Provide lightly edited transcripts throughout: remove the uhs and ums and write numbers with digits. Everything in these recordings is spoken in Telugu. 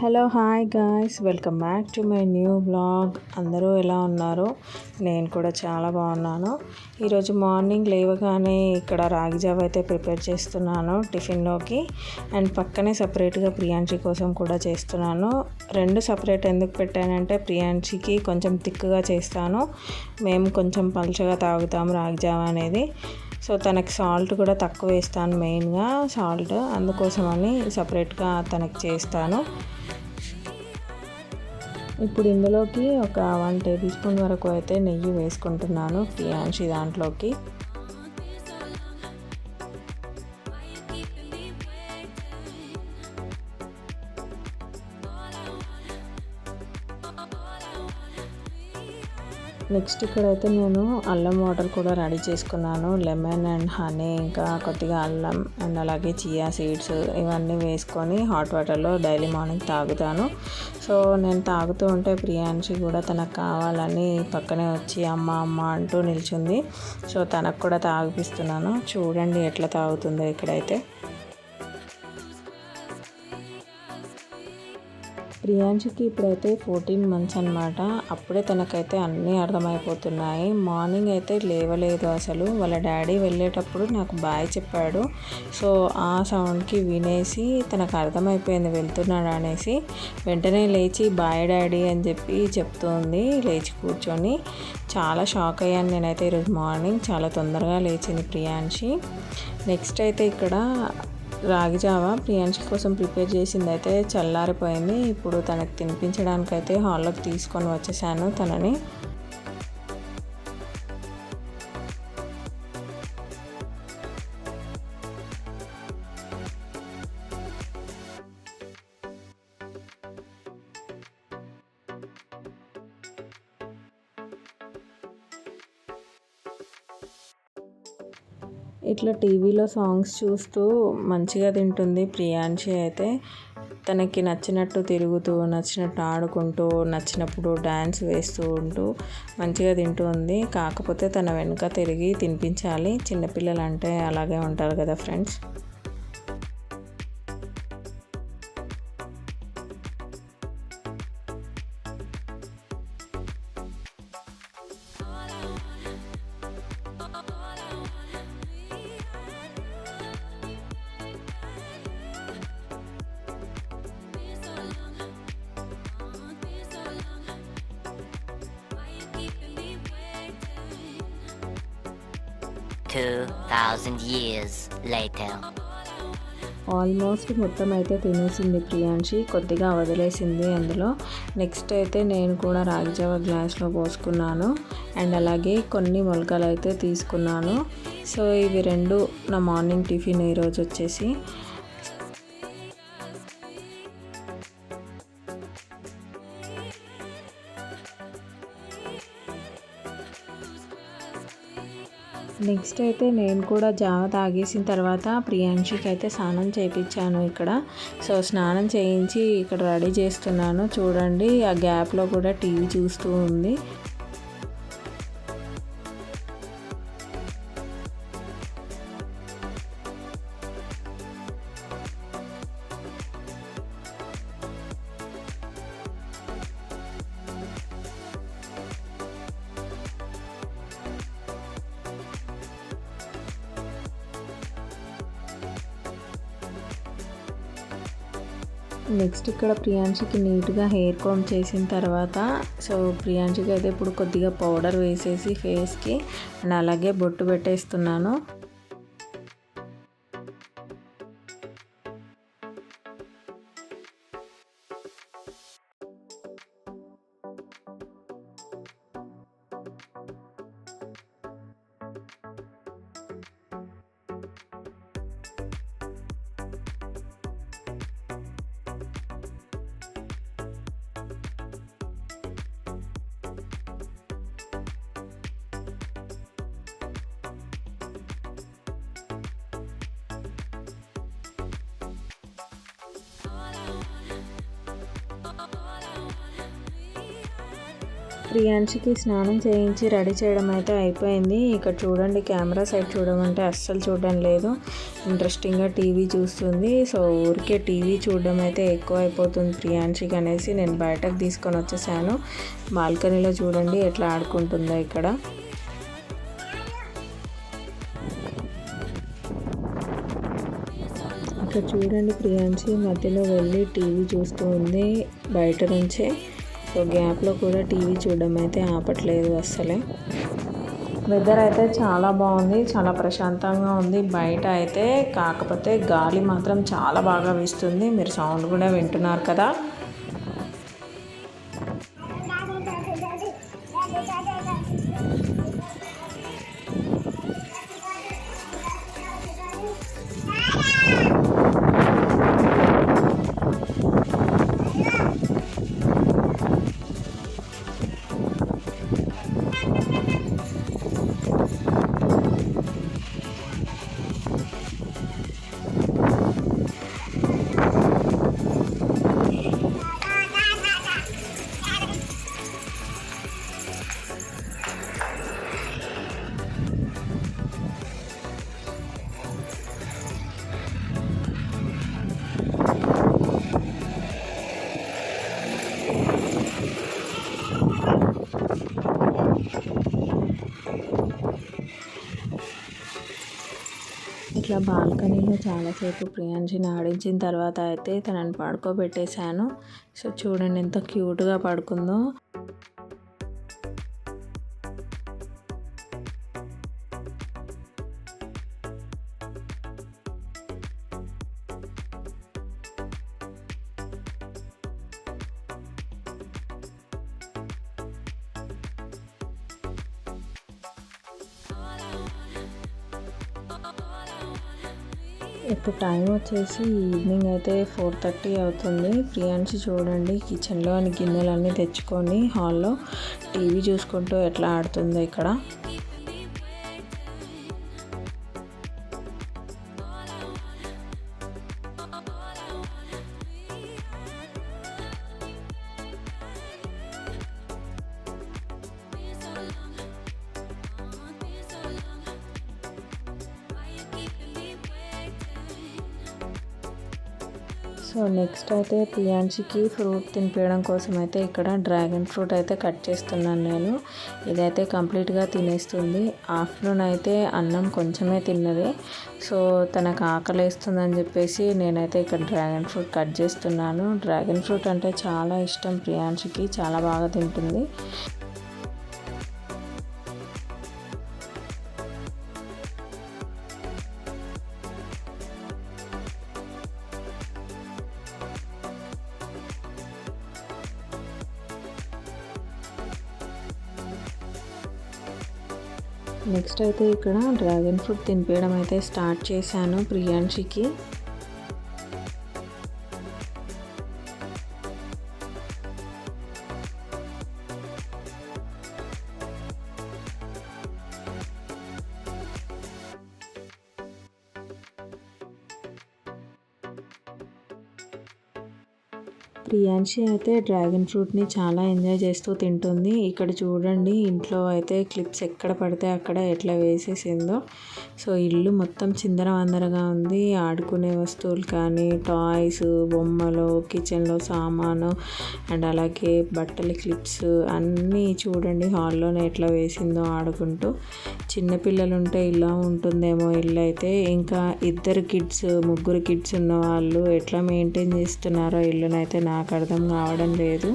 Hello hi guys, welcome back to my new blog. అందరూ ఎలా ఉన్నారు? నేను కూడా చాలా బాగున్నాను. ఈరోజు మార్నింగ్ లేవగానే ఇక్కడ రాగి జావ అయితే ప్రిపేర్ చేస్తున్నాను టిఫిన్లోకి. అండ్ పక్కనే సపరేట్గా ప్రియాంశి కోసం కూడా చేస్తున్నాను. రెండు సపరేట్ ఎందుకు పెట్టానంటే ప్రియాంశికి కొంచెం థిక్గా చేస్తాను, మేము కొంచెం పలుచగా తాగుతాము రాగి జావ అనేది. సో తనకి సాల్ట్ కూడా తక్కువ వేస్తాను, మెయిన్గా సాల్ట్, అందుకోసమని సపరేట్గా తనకి చేస్తాను. ఇప్పుడు ఇందులోకి ఒక 1 టేబుల్ స్పూన్ వరకు అయితే నెయ్యి వేసుకుంటున్నాను ప్రియాంశి దాంట్లోకి. నెక్స్ట్ ఇక్కడైతే నేను అల్లం వాటర్ కూడా రెడీ చేసుకున్నాను. లెమన్ అండ్ హనీ, ఇంకా కొద్దిగా అల్లం అండ్ అలాగే చియా సీడ్స్ ఇవన్నీ వేసుకొని హాట్ వాటర్లో డైలీ మార్నింగ్ తాగుతాను. సో నేను తాగుతూ ఉంటే ప్రియాంశి కూడా తనకు కావాలని పక్కనే వచ్చి అమ్మ అమ్మ అంటూ నిల్చుంది. సో తనకు కూడా తాగిపిస్తున్నాను. చూడండి ఎట్లా తాగుతుందో ఇక్కడైతే. ప్రియాంశికి ఇప్పుడైతే 14 మంత్స్ అనమాట. అప్పుడే తనకైతే అన్నీ అర్థమైపోతున్నాయి. మార్నింగ్ అయితే లేవలేదు అసలు. వాళ్ళ డాడీ వెళ్ళేటప్పుడు నాకు బాయ్ చెప్పాడు. సో ఆ సౌండ్కి వినేసి తనకు అర్థమైపోయింది వెళ్తున్నాడు అనేసి. వెంటనే లేచి బాయ్ డాడీ అని చెప్పి చెప్తుంది లేచి కూర్చొని. చాలా షాక్ అయ్యాను నేనైతే ఈరోజు మార్నింగ్. చాలా తొందరగా లేచింది ప్రియాంశి. నెక్స్ట్ అయితే ఇక్కడ రాగి జావ ప్రియాంశి కోసం ప్రిపేర్ చేసింది అయితే చల్లారిపోయింది. ఇప్పుడు తనకి తినిపించడానికైతే హాల్లోకి తీసుకొని వచ్చేసాను తనని. ఇట్లా టీవీలో సాంగ్స్ చూస్తూ మంచిగా తింటుంది ప్రియాంశి అయితే. తనకి నచ్చినట్టు తిరుగుతూ, నచ్చినట్టు ఆడుకుంటూ, నచ్చినప్పుడు డ్యాన్స్ వేస్తూ ఉంటూ మంచిగా తింటుంది. కాకపోతే తన వెనుక తిరిగి తినిపించాలి. చిన్నపిల్లలు అంటే అలాగే ఉంటారు కదా ఫ్రెండ్స్. years later. ఆల్మోస్ట్ మొత్తం అయితే తినేసింది ప్రియాంశి, కొద్దిగా వదిలేసింది అందులో. నెక్స్ట్ అయితే నేను కూడా రాగి జావ గ్లాస్లో పోసుకున్నాను. అండ్ అలాగే కొన్ని మొలకలు అయితే తీసుకున్నాను. సో ఇవి రెండు నా మార్నింగ్ టిఫిన్ ఈరోజు వచ్చేసి. నెక్స్ట్ అయితే నేను కూడా జావ తాగేసిన తర్వాత ప్రియాంశికి అయితే స్నానం చేయించాను ఇక్కడ. సో స్నానం చేయించి ఇక్కడ రెడీ చేస్తున్నాను. చూడండి ఆ గ్యాప్లో కూడా టీవీ చూస్తూ ఉంది. నెక్స్ట్ ఇక్కడ ప్రియాంశికి నీట్గా హెయిర్ కోమ్ చేసిన తర్వాత, సో ప్రియాంశికి అయితే ఇప్పుడు కొద్దిగా పౌడర్ వేసేసి ఫేస్కి అండ్ అలాగే బొట్టు పెట్టేస్తున్నాను. ప్రియాంశికి స్నానం చేయించి రెడీ చేయడం అయితే అయిపోయింది. ఇక్కడ చూడండి, కెమెరా సైడ్ చూడమంటే అస్సలు చూడడం లేదు. ఇంట్రెస్టింగ్గా టీవీ చూస్తుంది. సో ఊరికే టీవీ చూడడం అయితే ఎక్కువ అయిపోతుంది ప్రియాంశికి అనేసి నేను బయటకు తీసుకొని వచ్చేసాను. బాల్కనీలో చూడండి ఎట్లా ఆడుకుంటుందో ఇక్కడ. ఇక్కడ చూడండి, ప్రియాంశి మధ్యలో వెళ్ళి టీవీ చూస్తూ ఉంది బయట నుంచే. సో గ్యాప్లో కూడా టీవీ చూడడం అయితే ఆపట్లేదు అస్సలే. వెదర్ అయితే చాలా బాగుంది, చాలా ప్రశాంతంగా ఉంది బయట అయితే. కాకపోతే గాలి మాత్రం చాలా బాగా వీస్తుంది. మీరు సౌండ్ కూడా వింటున్నారు కదా. ఇట్లా బాల్కనీలో చాలాసేపు ప్రియాంశిని ఆడించిన తర్వాత అయితే తనని పడుకోబెట్టేశాను. సో చూడండి ఎంత క్యూట్గా పడుకుందో. ఇప్పుడు టైం వచ్చేసి ఈవినింగ్ అయితే 4:30 అవుతుంది. ప్రియాంశి చూడండి కిచెన్లో గిన్నెలన్నీ తెచ్చుకొని హాల్లో టీవీ చూసుకుంటూ ఎట్లా ఆడుతుందో ఇక్కడ. సో నెక్స్ట్ అయితే ప్రియాంశికి ఫ్రూట్ తినిపించడం కోసం అయితే ఇక్కడ డ్రాగన్ ఫ్రూట్ అయితే కట్ చేస్తున్నాను నేను. ఇదైతే కంప్లీట్గా తినేస్తుంది. ఆఫ్టర్నూన్ అయితే అన్నం కొంచెమే తిన్నది. సో తనకు ఆకలి వేస్తుందని చెప్పేసి నేనైతే ఇక్కడ డ్రాగన్ ఫ్రూట్ కట్ చేస్తున్నాను. డ్రాగన్ ఫ్రూట్ అంటే చాలా ఇష్టం ప్రియాంశికి, చాలా బాగా తింటుంది. నెక్స్ట్ అయితే ఇక్కడ డ్రాగన్ ఫ్రూట్ తినిపించడం అయితే స్టార్ట్ చేశాను ప్రియాంశికి. ప్రియాంశి అయితే డ్రాగన్ ఫ్రూట్ని చాలా ఎంజాయ్ చేస్తూ తింటుంది. ఇక్కడ చూడండి ఇంట్లో అయితే క్లిప్స్ ఎక్కడ పడితే అక్కడ ఎట్లా వేసేసిందో. సో ఇల్లు మొత్తం చిందరవందరగా ఉంది. ఆడుకునే వస్తువులు కానీ, టాయ్స్, బొమ్మలు, కిచెన్లో సామాను అండ్ అలాగే బట్టల క్లిప్స్ అన్నీ చూడండి హాల్లోనే ఎట్లా వేసిందో ఆడుకుంటూ. చిన్నపిల్లలు ఉంటే ఇలా ఉంటుందేమో ఇల్లు అయితే. ఇంకా ముగ్గురు కిడ్స్ ఉన్న వాళ్ళు ఎట్లా మెయింటైన్ చేస్తున్నారో ఇల్లునైతే నాకు అర్థం కావడం లేదు.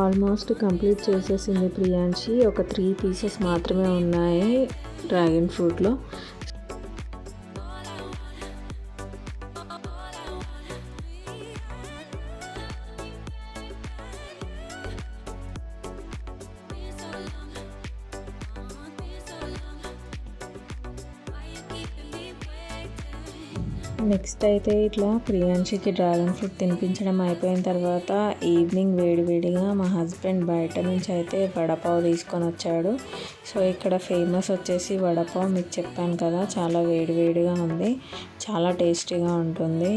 ఆల్మోస్ట్ కంప్లీట్ చేసేసింది ప్రియాంశి. ఒక 3 పీసెస్ మాత్రమే ఉన్నాయి డ్రాగన్ ఫ్రూట్లో. నెక్స్ట్ అయితే ఇట్లా ప్రియాంశికి డ్రాగన్ ఫ్రూట్ తినిపించడం అయిపోయిన తర్వాత ఈవినింగ్ వేడివేడిగా మా హస్బెండ్ బయట నుంచి అయితే వడపావ్ తీసుకొని వచ్చాడు. సో ఇక్కడ ఫేమస్ వచ్చేసి వడపావ్, మీకు చెప్పాను కదా చాలా వేడివేడిగా ఉంది, చాలా టేస్టీగా ఉంటుంది.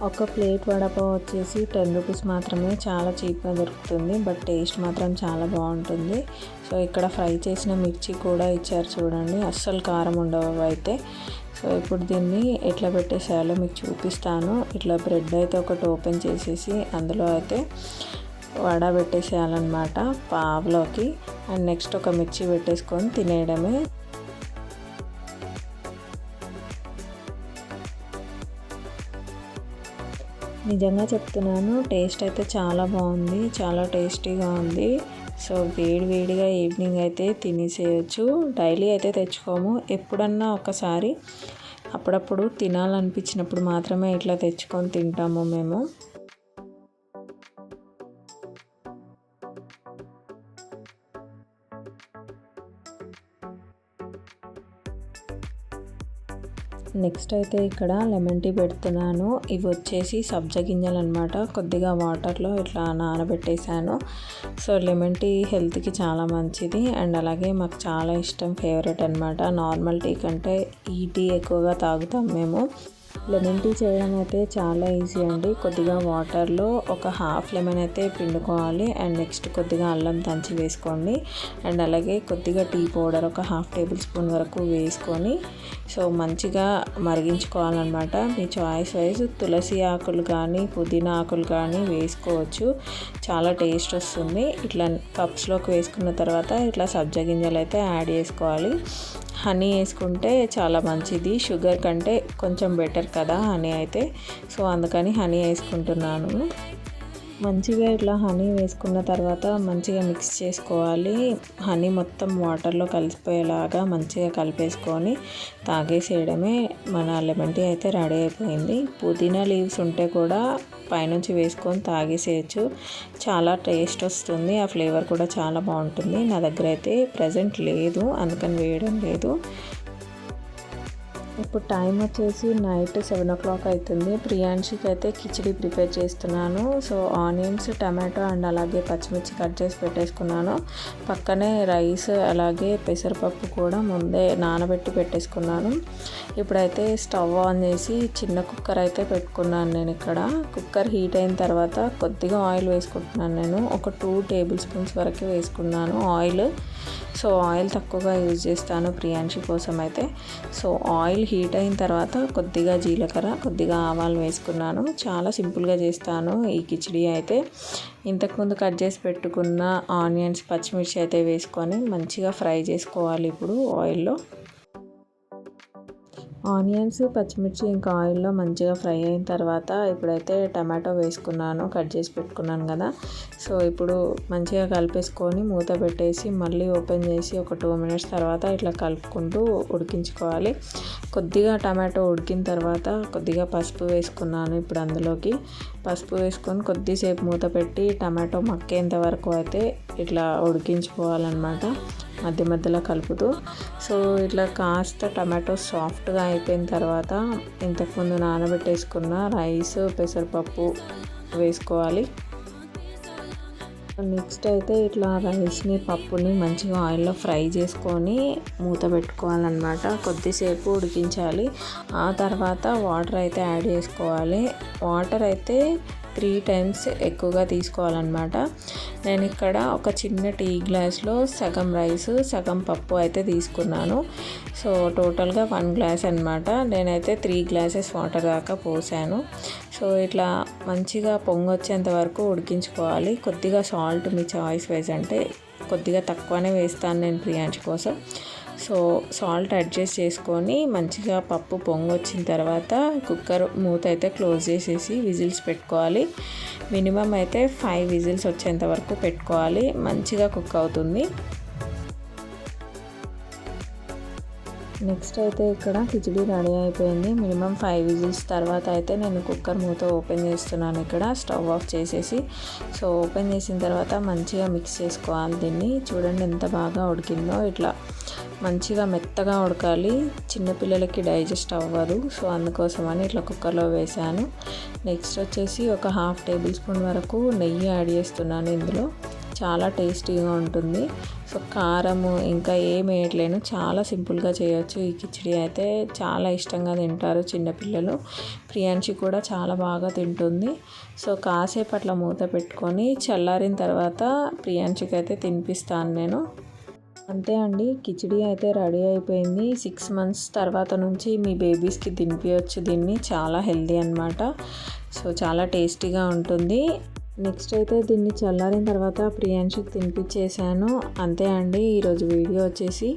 ఒక ప్లేట్ వడపావ్ వచ్చేసి 10 రూపీస్ మాత్రమే, చాలా చీప్గా దొరుకుతుంది, బట్ టేస్ట్ మాత్రం చాలా బాగుంటుంది. సో ఇక్కడ ఫ్రై చేసిన మిర్చి కూడా ఇచ్చారు చూడండి, అస్సలు కారం ఉండవు అయితే. సో ఇప్పుడు దీన్ని ఎట్లా పెట్టేసేయాలో మీకు చూపిస్తాను. ఇట్లా బ్రెడ్ అయితే ఒకటి ఓపెన్ చేసేసి అందులో అయితే వడ పెట్టేసేయాలన్నమాట పావ్లోకి. అండ్ నెక్స్ట్ ఒక మిర్చి పెట్టేసుకొని తినేయడమే. నిజంగా చెప్తున్నాను, టేస్ట్ అయితే చాలా బాగుంది, చాలా టేస్టీగా ఉంది. సో వేడివేడిగా ఈవినింగ్ అయితే తినేసేయచ్చు. డైలీ అయితే తెచ్చుకోము, ఎప్పుడన్నా ఒకసారి అప్పుడప్పుడు తినాలనిపించినప్పుడు మాత్రమే ఇట్లా తెచ్చుకొని తింటాము మేము. నెక్స్ట్ అయితే ఇక్కడ లెమన్ టీ పెడుతున్నాను. ఇవి వచ్చేసి సబ్జా గింజలు అనమాట, కొద్దిగా వాటర్లో ఇట్లా నానబెట్టేశాను. సో లెమన్ టీ హెల్త్కి చాలా మంచిది, అండ్ అలాగే మాకు చాలా ఇష్టం, ఫేవరెట్ అనమాట. నార్మల్ టీ కంటే ఈ టీ ఎక్కువగా తాగుతాం మేము. లెమన్ టీ చేయడం అయితే చాలా ఈజీ అండి. కొద్దిగా వాటర్లో ఒక హాఫ్ లెమన్ అయితే పిండుకోవాలి, అండ్ నెక్స్ట్ కొద్దిగా అల్లం దంచి వేసుకోండి, అండ్ అలాగే కొద్దిగా టీ పౌడర్ ఒక హాఫ్ టేబుల్ స్పూన్ వరకు వేసుకొని సో మంచిగా మరిగించుకోవాలన్నమాట. మీ చాయిస్ వైజ్ తులసి ఆకులు కానీ పుదీనా ఆకులు కానీ వేసుకోవచ్చు, చాలా టేస్ట్ వస్తుంది. ఇట్లా కప్స్లోకి వేసుకున్న తర్వాత ఇట్లా సబ్జా గింజలు అయితే యాడ్ చేసుకోవాలి. హనీ వేసుకుంటే చాలా మంచిది, షుగర్ కంటే కొంచెం బెటర్ కదా హనీ అయితే. సో అందుకని హనీ వేసుకుంటున్నాను. మంచిగా ఇట్లా హనీ వేసుకున్న తర్వాత మంచిగా మిక్స్ చేసుకోవాలి. హనీ మొత్తం వాటర్లో కలిసిపోయేలాగా మంచిగా కలిపేసుకొని తాగేసేయడమే. మన లెమన్ టీ అయితే రెడీ అయిపోయింది. పుదీనా లీవ్స్ ఉంటే కూడా పైనుంచి వేసుకొని తాగేసేయచ్చు, చాలా టేస్ట్ వస్తుంది, ఆ ఫ్లేవర్ కూడా చాలా బాగుంటుంది. నా దగ్గర అయితే ప్రజెంట్ లేదు, అందుకని వేయడం లేదు. ఇప్పుడు టైం వచ్చేసి నైట్ 7 o'clock అవుతుంది. ప్రియాంశికి అయితే కిచిడి ప్రిపేర్ చేస్తున్నాను. సో ఆనియన్స్, టమాటో అండ్ అలాగే పచ్చిమిర్చి కట్ చేసి పెట్టేసుకున్నాను. పక్కనే రైస్ అలాగే పెసరపప్పు కూడా ముందే నానబెట్టి పెట్టేసుకున్నాను. ఇప్పుడైతే స్టవ్ ఆన్ చేసి చిన్న కుక్కర్ అయితే పెట్టుకున్నాను నేను. ఇక్కడ కుక్కర్ హీట్ అయిన తర్వాత కొద్దిగా ఆయిల్ వేసుకుంటున్నాను నేను. ఒక 2 tablespoons వరకు వేసుకున్నాను ఆయిల్. సో ఆయిల్ తక్కువగా యూజ్ చేస్తాను ప్రియాంశి కోసం అయితే. సో ఆయిల్ హీట్ అయిన తర్వాత కొద్దిగా జీలకర్ర, కొద్దిగా ఆవాలు వేసుకున్నాను. చాలా సింపుల్గా చేస్తాను ఈ కిచిడి అయితే. ఇంతకుముందు కట్ చేసి పెట్టుకున్న ఆనియన్స్, పచ్చిమిర్చి అయితే వేసుకొని మంచిగా ఫ్రై చేసుకోవాలి ఇప్పుడు ఆయిల్లో. ఆనియన్స్, పచ్చిమిర్చి ఇంకా ఆయిల్లో మంచిగా ఫ్రై అయిన తర్వాత ఇప్పుడైతే టమాటో వేసుకున్నాను, కట్ చేసి పెట్టుకున్నాను కదా. సో ఇప్పుడు మంచిగా కలిపేసుకొని మూత పెట్టేసి మళ్ళీ ఓపెన్ చేసి ఒక 2 minutes తర్వాత ఇట్లా కలుపుకుంటూ ఉడికించుకోవాలి. కొద్దిగా టమాటో ఉడికిన తర్వాత కొద్దిగా పసుపు వేసుకున్నాను. ఇప్పుడు అందులోకి పసుపు వేసుకొని కొద్దిసేపు మూత పెట్టి టమాటో మక్కేంత వరకు అయితే ఇట్లా ఉడికించుకోవాలన్నమాట, మధ్య మధ్యలో కలుపుతూ. సో ఇట్లా కాస్త టమాటో సాఫ్ట్గా అయిపోయిన తర్వాత ఇంతకుముందు నానబెట్టేసుకున్న రైస్, పెసరపప్పు వేసుకోవాలి. నెక్స్ట్ అయితే ఇట్లా రైస్ని, పప్పుని మంచిగా ఆయిల్లో ఫ్రై చేసుకొని మూత పెట్టుకోవాలన్నమాట, కొద్దిసేపు ఉడికించాలి. ఆ తర్వాత వాటర్ అయితే యాడ్ చేసుకోవాలి. వాటర్ అయితే 3 times ఎక్కువగా తీసుకోవాలన్నమాట. నేను ఇక్కడ ఒక చిన్న టీ గ్లాస్లో సగం రైస్, సగం పప్పు అయితే తీసుకున్నాను. సో టోటల్గా 1 glass అనమాట. నేనైతే 3 glasses వాటర్ దాకా పోసాను. సో ఇట్లా మంచిగా పొంగి వచ్చేంత వరకు ఉడికించుకోవాలి. కొద్దిగా సాల్ట్ మీ చాయిస్ వైజ్, అంటే కొద్దిగా తక్కువనే వేస్తాను నేను ప్రియాంశి కోసం. సో సాల్ట్ అడ్జస్ట్ చేసుకొని మంచిగా పప్పు పొంగి వచ్చిన తర్వాత కుక్కర్ మూత అయితే క్లోజ్ చేసేసి విజిల్స్ పెట్టుకోవాలి. మినిమం అయితే 5 విజిల్స్ వచ్చేంత వరకు పెట్టుకోవాలి, మంచిగా కుక్ అవుతుంది. నెక్స్ట్ అయితే ఇక్కడ కిచిడి రెడీ అయిపోయింది. మినిమం 5 విజిల్స్ తర్వాత అయితే నేను కుక్కర్ మూత ఓపెన్ చేస్తున్నాను. ఇక్కడ స్టవ్ ఆఫ్ చేసేసి సో ఓపెన్ చేసిన తర్వాత మంచిగా మిక్స్ చేసుకోవాలి దీన్ని. చూడండి ఎంత బాగా ఉడికిందో. ఇట్లా మంచిగా మెత్తగా ఉడకాలి, చిన్నపిల్లలకి డైజెస్ట్ అవ్వదు. సో అందుకోసమని ఇట్లా కుక్కర్లో వేసాను. నెక్స్ట్ వచ్చేసి ఒక 1/2 టేబుల్ స్పూన్ వరకు నెయ్యి యాడ్ చేస్తున్నాను ఇందులో. చాలా టేస్టీగా ఉంటుంది. సో కారము ఇంకా ఏం వేయట్లేను, చాలా సింపుల్గా చేయొచ్చు. ఈ కిచిడి అయితే చాలా ఇష్టంగా తింటారు చిన్నపిల్లలు. ప్రియాంశి కూడా చాలా బాగా తింటుంది. సో కాసేపు అట్లా మూత పెట్టుకొని చల్లారిన తర్వాత ప్రియాంశికి అయితే తినిపిస్తాను నేను. అంతే అండి, కిచిడి అయితే రెడీ అయిపోయింది. 6 మంత్స్ తర్వాత నుంచి మీ బేబీస్కి తినిపించవచ్చు దీన్ని. చాలా హెల్దీ అన్నమాట. సో చాలా టేస్టీగా ఉంటుంది. నెక్స్ట్ అయితే దీన్ని చల్లారిన తర్వాత ప్రియాంశికి తినిపించేసాను. అంతే అండి ఈరోజు వీడియో వచ్చేసి.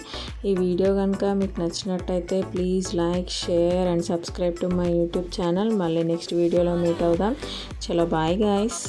ఈ వీడియో కనుక మీకు నచ్చినట్టయితే please like, share and subscribe to my YouTube channel. మళ్ళీ నెక్స్ట్ వీడియోలో మీట్ అవుదాం. చలో బాయ్ గాయ్స్.